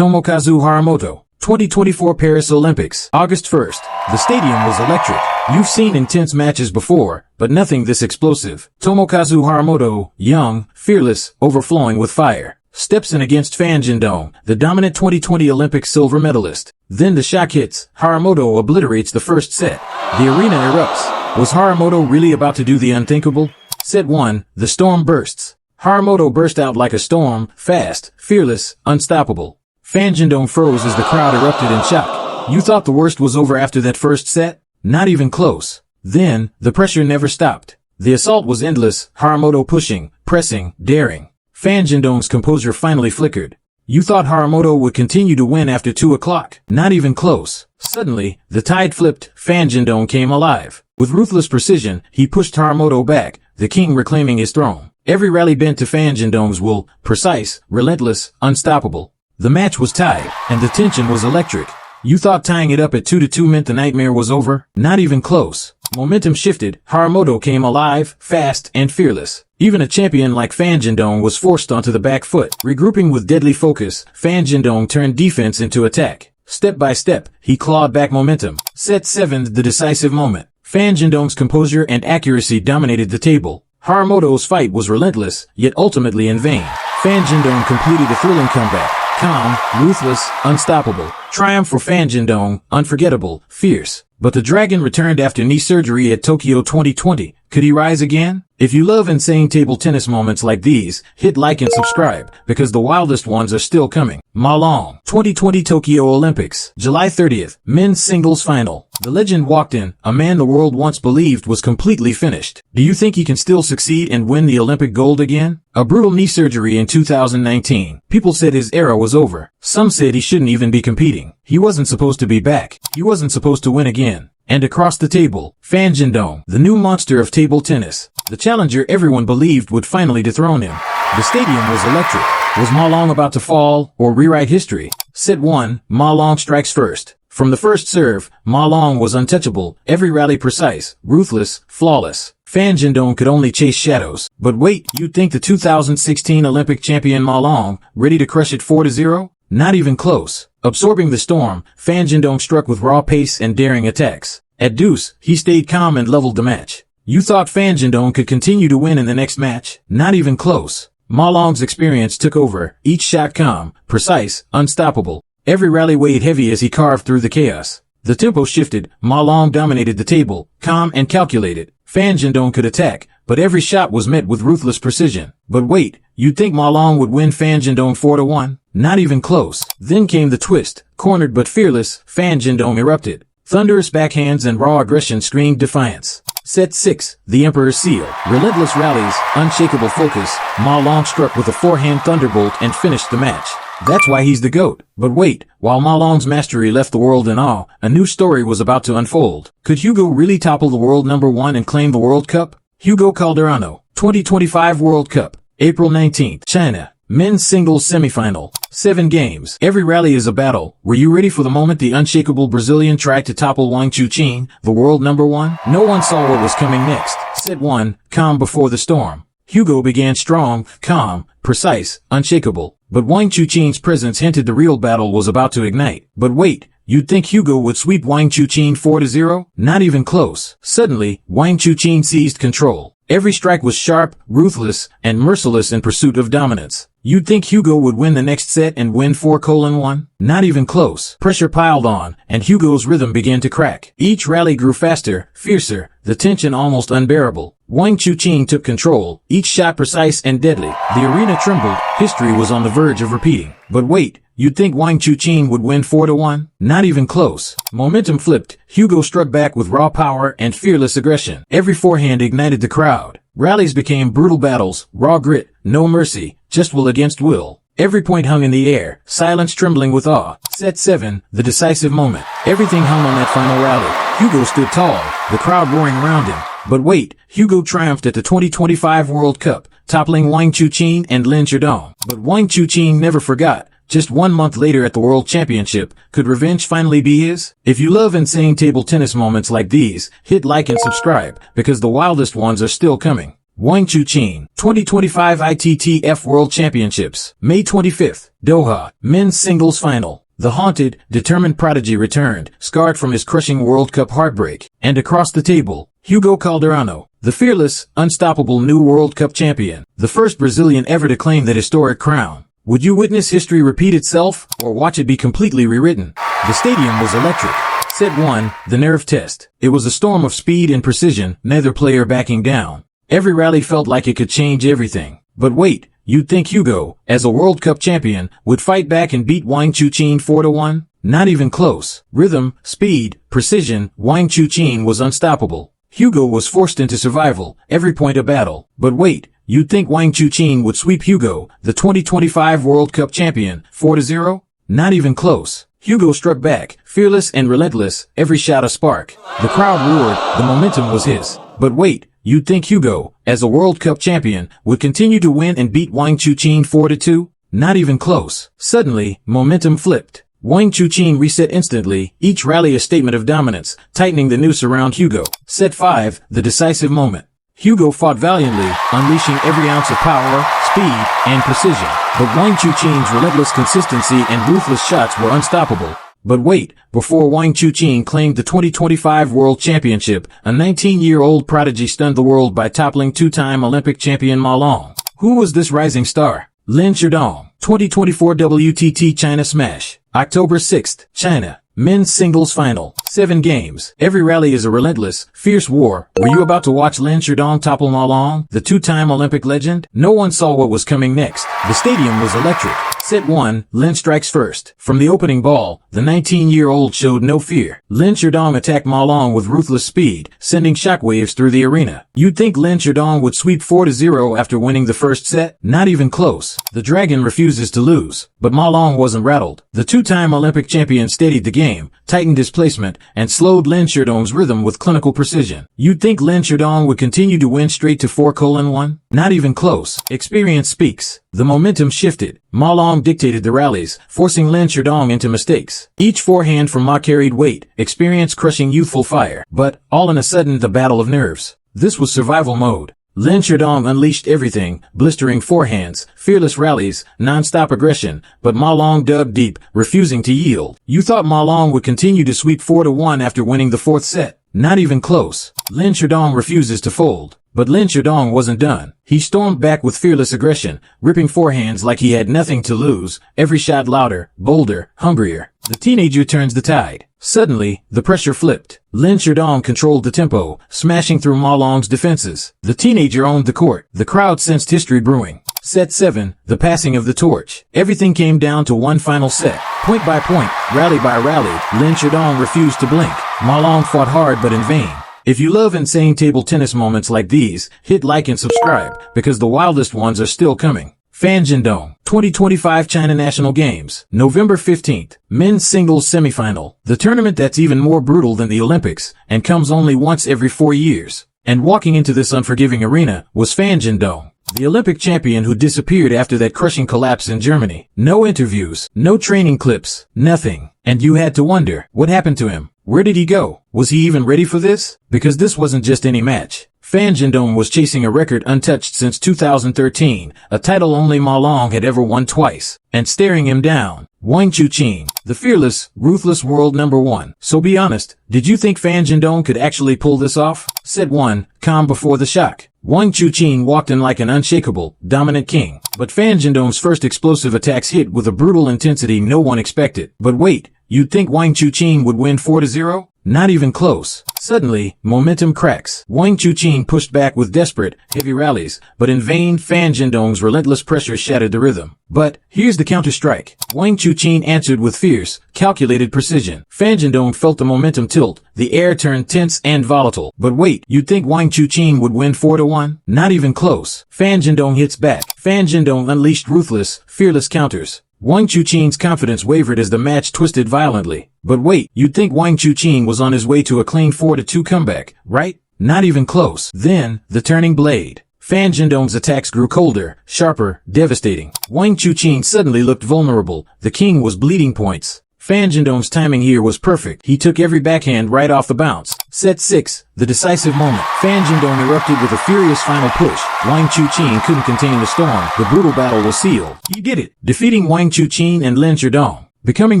Tomokazu Harimoto. 2024 Paris Olympics, August 1st. The stadium was electric. You've seen intense matches before, but nothing this explosive. Tomokazu Harimoto, young, fearless, overflowing with fire, steps in against Fan Zhendong, the dominant 2020 Olympic silver medalist. Then the shock hits. Harimoto obliterates the first set. The arena erupts. Was Harimoto really about to do the unthinkable? Set 1, the storm bursts. Harimoto burst out like a storm, fast, fearless, unstoppable. Fan Zhendong froze as the crowd erupted in shock. You thought the worst was over after that first set? Not even close. Then, the pressure never stopped. The assault was endless, Harimoto pushing, pressing, daring. Fan Zhendong's composure finally flickered. You thought Harimoto would continue to win after 2 o'clock. Not even close. Suddenly, the tide flipped. Fan Zhendong came alive. With ruthless precision, he pushed Harimoto back, the king reclaiming his throne. Every rally bent to Fan Zhendong's will, precise, relentless, unstoppable. The match was tied, and the tension was electric. You thought tying it up at 2-2 meant the nightmare was over? Not even close. Momentum shifted. Harimoto came alive, fast, and fearless. Even a champion like Fan Zhendong was forced onto the back foot. Regrouping with deadly focus, Fan Zhendong turned defense into attack. Step by step, he clawed back momentum. Set 7, the decisive moment. Fan Zhendong's composure and accuracy dominated the table. Harimoto's fight was relentless, yet ultimately in vain. Fan Zhendong completed a thrilling comeback. Calm, ruthless, unstoppable. Triumph for Fan Zhendong, unforgettable, fierce. But the dragon returned after knee surgery at Tokyo 2020. Could he rise again? If you love insane table tennis moments like these, hit like and subscribe, because the wildest ones are still coming. Ma Long. 2020 Tokyo Olympics, July 30th, men's singles final. The legend walked in, a man the world once believed was completely finished. Do you think he can still succeed and win the Olympic gold again? A brutal knee surgery in 2019. People said his era was over. Some said he shouldn't even be competing. He wasn't supposed to be back. He wasn't supposed to win again. And across the table, Fan Zhendong, the new monster of table tennis. The challenger everyone believed would finally dethrone him. The stadium was electric. Was Ma Long about to fall, or rewrite history? Set 1, Ma Long strikes first. From the first serve, Ma Long was untouchable, every rally precise, ruthless, flawless. Fan Zhendong could only chase shadows. But wait, you'd think the 2016 Olympic champion Ma Long, ready to crush it 4-0? Not even close. Absorbing the storm, Fan Zhendong struck with raw pace and daring attacks. At deuce, he stayed calm and leveled the match. You thought Fan Zhendong could continue to win in the next match? Not even close. Ma Long's experience took over, each shot calm, precise, unstoppable. Every rally weighed heavy as he carved through the chaos. The tempo shifted, Ma Long dominated the table, calm and calculated. Fan Zhendong could attack, but every shot was met with ruthless precision. But wait, you'd think Ma Long would win Fan Zhendong 4-1? Not even close. Then came the twist. Cornered but fearless, Fan Zhendong erupted. Thunderous backhands and raw aggression screamed defiance. Set 6, the Emperor's Seal. Relentless rallies, unshakable focus. Ma Long struck with a forehand thunderbolt and finished the match. That's why he's the GOAT. But wait, while Ma Long's mastery left the world in awe, a new story was about to unfold. Could Hugo really topple the world #1 and claim the World Cup? Hugo Calderano, 2025 World Cup, April 19th, China. Men's singles semifinal. 7 games. Every rally is a battle. Were you ready for the moment the unshakable Brazilian tried to topple Wang Chuqin, the world #1? No one saw what was coming next. Set 1, calm before the storm. Hugo began strong, calm, precise, unshakable. But Wang Chuqin's presence hinted the real battle was about to ignite. But wait, you'd think Hugo would sweep Wang Chuqin 4-0? Not even close. Suddenly, Wang Chuqin seized control. Every strike was sharp, ruthless, and merciless in pursuit of dominance. You'd think Hugo would win the next set and win 4-1? Not even close. Pressure piled on, and Hugo's rhythm began to crack. Each rally grew faster, fiercer, the tension almost unbearable. Wang Chuqin took control, each shot precise and deadly. The arena trembled. History was on the verge of repeating. But wait, you'd think Wang Chuqin would win 4-1? Not even close. Momentum flipped. Hugo struck back with raw power and fearless aggression. Every forehand ignited the crowd. Rallies became brutal battles, raw grit, no mercy, just will against will. Every point hung in the air, silence trembling with awe. Set 7, the decisive moment. Everything hung on that final rally. Hugo stood tall, the crowd roaring around him. But wait, Hugo triumphed at the 2025 World Cup, toppling Wang Chuqin and Lin Zhendong. But Wang Chuqin never forgot. Just 1 month later at the World Championship, could revenge finally be his? If you love insane table tennis moments like these, hit like and subscribe, because the wildest ones are still coming. Wang Chuqin, 2025 ITTF World Championships, May 25th, Doha, Men's Singles Final. The haunted, determined prodigy returned, scarred from his crushing World Cup heartbreak. And across the table, Hugo Calderano, the fearless, unstoppable new World Cup champion, the first Brazilian ever to claim that historic crown. Would you witness history repeat itself, or watch it be completely rewritten? The stadium was electric. Set 1, the nerve test. It was a storm of speed and precision, neither player backing down. Every rally felt like it could change everything. But wait, you'd think Hugo, as a World Cup champion, would fight back and beat Wang Chuqin 4-1? Not even close. Rhythm, speed, precision, Wang Chuqin was unstoppable. Hugo was forced into survival, every point a battle. But wait, you'd think Wang Chuqin would sweep Hugo, the 2025 World Cup champion, 4-0? Not even close. Hugo struck back, fearless and relentless, every shot a spark. The crowd roared, the momentum was his. But wait, you'd think Hugo, as a World Cup champion, would continue to win and beat Wang Chuqin 4-2? Not even close. Suddenly, momentum flipped. Wang Chuqin reset instantly, each rally a statement of dominance, tightening the noose around Hugo. Set 5, the decisive moment. Hugo fought valiantly, unleashing every ounce of power, speed, and precision. But Wang Chuqin's relentless consistency and ruthless shots were unstoppable. But wait, before Wang Chuqin claimed the 2025 World Championship, a 19-year-old prodigy stunned the world by toppling two-time Olympic champion Ma Long. Who was this rising star? Fan Zhendong, 2024 WTT China Smash. October 6th, China. Men's Singles Final. 7 games. Every rally is a relentless, fierce war. Were you about to watch Fan Zhendong topple Ma Long, the two-time Olympic legend? No one saw what was coming next. The stadium was electric. Set 1, Lin strikes first. From the opening ball, the 19-year-old showed no fear. Fan Zhendong attacked Ma Long with ruthless speed, sending shockwaves through the arena. You'd think Fan Zhendong would sweep 4-0 after winning the first set? Not even close. The dragon refuses to lose. But Ma Long wasn't rattled. The two-time Olympic champion steadied the game, tightened his placement, and slowed Fan Zhendong's rhythm with clinical precision. You'd think Fan Zhendong would continue to win straight to 4-1? Not even close. Experience speaks. The momentum shifted. Ma Long dictated the rallies, forcing Fan Zhendong into mistakes. Each forehand from Ma carried weight, experience crushing youthful fire. But, all in a sudden, the battle of nerves. This was survival mode. Fan Zhendong unleashed everything, blistering forehands, fearless rallies, non-stop aggression, but Ma Long dug deep, refusing to yield. You thought Ma Long would continue to sweep 4-1 after winning the fourth set. Not even close. Fan Zhendong refuses to fold. But Fan Zhendong wasn't done. He stormed back with fearless aggression, ripping forehands like he had nothing to lose, every shot louder, bolder, hungrier. The teenager turns the tide. Suddenly, the pressure flipped. Fan Zhendong controlled the tempo, smashing through Ma Long's defenses. The teenager owned the court. The crowd sensed history brewing. Set 7, the passing of the torch. Everything came down to one final set. Point by point, rally by rally, Fan Zhendong refused to blink. Ma Long fought hard but in vain. If you love insane table tennis moments like these, hit like and subscribe, because the wildest ones are still coming. Fan Zhendong, 2025 China National Games, November 15th, Men's Singles Semifinal, the tournament that's even more brutal than the Olympics, and comes only once every 4 years. And walking into this unforgiving arena was Fan Zhendong, the Olympic champion who disappeared after that crushing collapse in Germany. No interviews, no training clips, nothing. And you had to wonder, what happened to him? Where did he go? Was he even ready for this? Because this wasn't just any match. Fan Zhendong was chasing a record untouched since 2013, a title only Ma Long had ever won twice. And staring him down, Wang Chuqin, the fearless, ruthless world number 1. So be honest, did you think Fan Zhendong could actually pull this off? Set 1, calm before the shock. Wang Chuqin walked in like an unshakable, dominant king. But Fan Zhendong's first explosive attacks hit with a brutal intensity no one expected. But wait, you'd think Wang Chuqin would win 4-0? Not even close. Suddenly, momentum cracks. Wang Chuqin pushed back with desperate, heavy rallies, but in vain. Fan Zhendong's relentless pressure shattered the rhythm. But, here's the counter-strike. Wang Chuqin answered with fierce, calculated precision. Fan Zhendong felt the momentum tilt. The air turned tense and volatile. But wait, you'd think Wang Chuqin would win 4-1? Not even close. Fan Zhendong hits back. Fan Zhendong unleashed ruthless, fearless counters. Wang Chuqin's confidence wavered as the match twisted violently. But wait, you'd think Wang Chuqin was on his way to a clean 4-2 comeback, right? Not even close. Then, the turning blade. Fan Zhendong's attacks grew colder, sharper, devastating. Wang Chuqin suddenly looked vulnerable. The king was bleeding points. Fan Zhendong's timing here was perfect. He took every backhand right off the bounce, Set 6, the decisive moment. Fan Zhendong erupted with a furious final push. Wang Chuqin couldn't contain the storm. The brutal battle was sealed. He did it, defeating Wang Chuqin and Fan Zhendong, becoming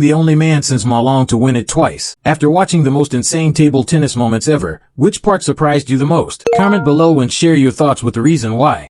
the only man since Ma Long to win it twice. After watching the most insane table tennis moments ever, which part surprised you the most? Comment below and share your thoughts with the reason why.